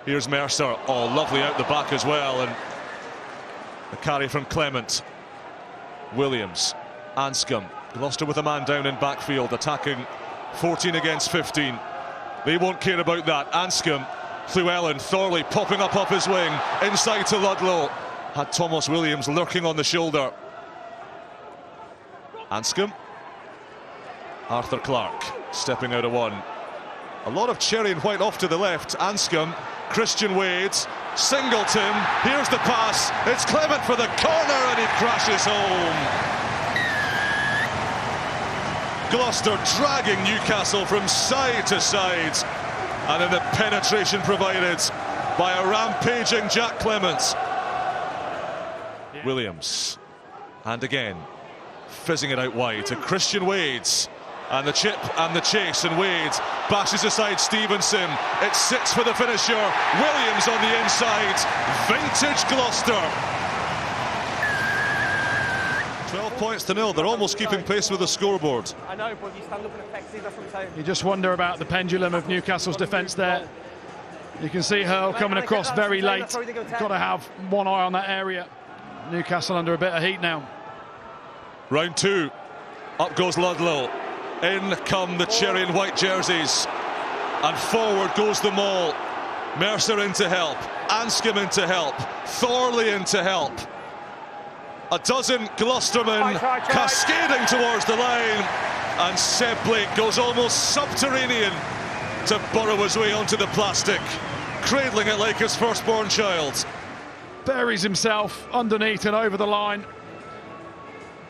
Here's Mercer. Oh, lovely out the back as well. And the carry from Clement. Williams. Anscombe. Gloucester with a man down in backfield, attacking 14 against 15. They won't care about that. Anscombe. Llewellyn. Thorley popping up off his wing. Inside to Ludlow. Had Thomas Williams lurking on the shoulder. Anscombe. Arthur Clark stepping out of one. A lot of cherry and white off to the left. Anscombe, Christian Wade, Singleton. Here's the pass. It's Clement for the corner and he crashes home. Gloucester dragging Newcastle from side to side. And in the penetration provided by a rampaging Jack Clements. Williams. And again, fizzing it out wide to Christian Wade. And the chip and the chase, and Wade bashes aside Stevenson. It sits for the finisher. Williams on the inside. Vintage Gloucester. 12 points to 0. They're almost keeping pace with the scoreboard. I know, but you stand up and effective, that's what I'm saying. You just wonder about the pendulum of Newcastle's defence there. You can see Hurl coming across very late. Got to have one eye on that area. Newcastle under a bit of heat now. Round two. Up goes Ludlow. In come the cherry and white jerseys. And forward goes the maul. Mercer in to help. Anscombe in to help. Thorley in to help. A dozen Gloucestermen cascading towards the line. And Seb Blake goes almost subterranean to burrow his way onto the plastic, cradling it like his firstborn child. Buries himself underneath and over the line.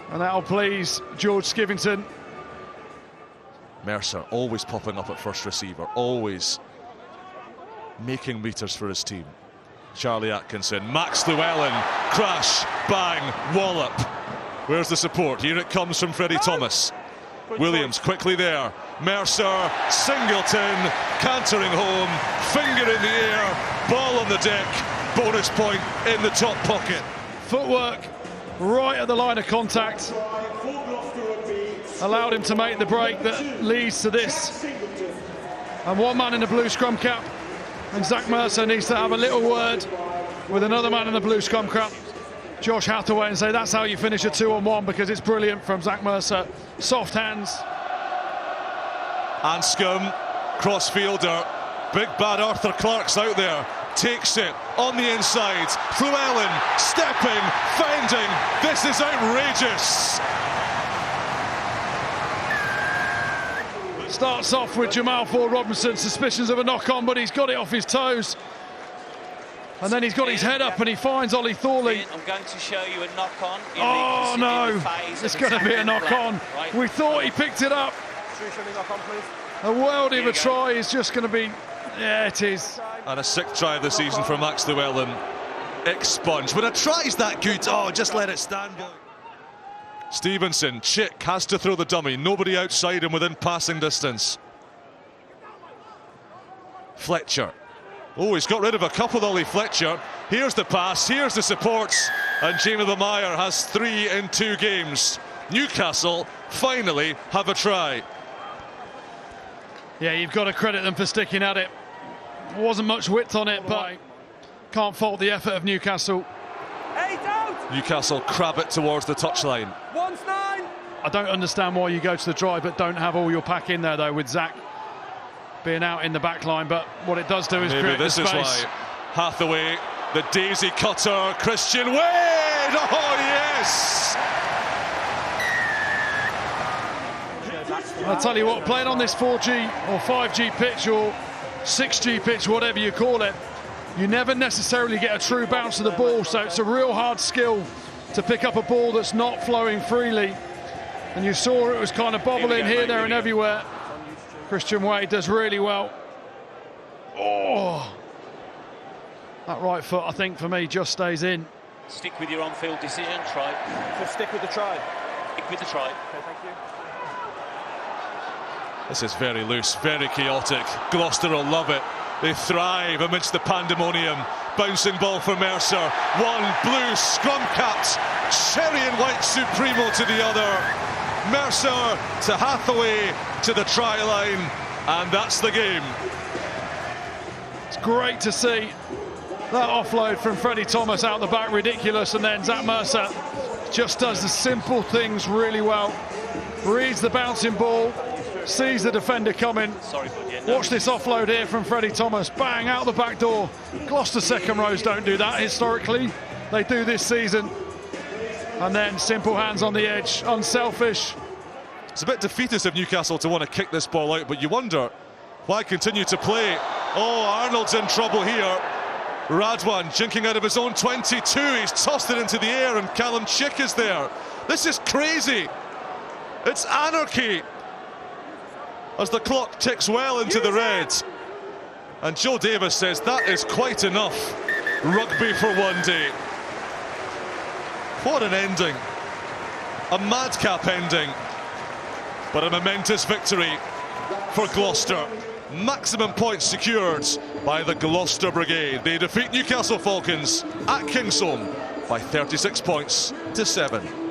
And that'll please George Skivington. Mercer always popping up at first receiver, always making meters for his team. Charlie Atkinson, Max Llewellyn, crash, bang, wallop. Where's the support? Here it comes from Freddie Thomas. Williams quickly there. Mercer, Singleton, cantering home, finger in the air, ball on the deck, bonus point in the top pocket. Footwork right at the line of contact. Allowed him to make the break that leads to this. And one man in the blue scrum cap, and Zach Mercer needs to have a little word with another man in the blue scrum cap, Josh Hathaway, and say that's how you finish a 2-on-1, because it's brilliant from Zach Mercer. Soft hands. Anscombe, crossfielder, big bad Arthur Clark's out there, takes it on the inside. Llewellyn stepping, fending. This is outrageous. Starts off with Jamal Ford-Robinson, suspicions of a knock-on, but he's got it off his toes. And then he's got his head up and he finds Ollie Thorley. I'm going to show you a knock-on. Oh no, it's going to be a knock-on. Right. We thought he picked it up. A worldie of a try is just going to be, yeah, it is. And a sixth try of the season for Max Llewellyn. Expunged. When a try's that good, oh, just let it stand. Stevenson, Chick has to throw the dummy. Nobody outside him within passing distance. Fletcher. Oh, he's got rid of a couple, Ollie Fletcher. Here's the pass, here's the supports. And Jamie Blamire has 3 in 2 games. Newcastle finally have a try. Yeah, you've got to credit them for sticking at it. Wasn't much width on it, but can't fault the effort of Newcastle. Hey, don't! Newcastle crab it towards the touchline. 1-9! I don't understand why you go to the try but don't have all your pack in there, though, with Zach being out in the back line. But what it does do is create the space. Maybe this is why. Hathaway, the daisy cutter, Christian Wade! Oh, yes! I'll tell you what, playing on this 4G or 5G pitch or 6G pitch, whatever you call it, you never necessarily get a true bounce of the ball, so it's a real hard skill to pick up a ball that's not flowing freely. And you saw it was kind of bobbling here, there and everywhere. Christian Wade does really well. Oh, that right foot, I think, for me, just stays in. Stick with your on-field decision, try. Just stick with the try. Stick with the try. Okay, thank you. This is very loose, very chaotic. Gloucester will love it. They thrive amidst the pandemonium. Bouncing ball for Mercer. One blue scrum-capped cherry and white Supremo to the other. Mercer to Hathaway to the try line, and that's the game. It's great to see that offload from Freddie Thomas out the back, ridiculous, and then Zach Mercer just does the simple things really well. Reads the bouncing ball, sees the defender coming. Sorry, bud, yeah, no. Watch this offload here from Freddie Thomas, bang, out the back door. Gloucester second rows don't do that historically. They do this season. And then simple hands on the edge, unselfish. It's a bit defeatist of Newcastle to want to kick this ball out, but you wonder why continue to play. Oh, Arnold's in trouble here. Radwan jinking out of his own 22. He's tossed it into the air, and Callum Chick is there. This is crazy. It's anarchy as the clock ticks well into the red. And Joe Davis says that is quite enough rugby for one day. What an ending. A madcap ending. But a momentous victory for Gloucester. Maximum points secured by the Gloucester Brigade. They defeat Newcastle Falcons at KINGSHOLM by 36 points to 7.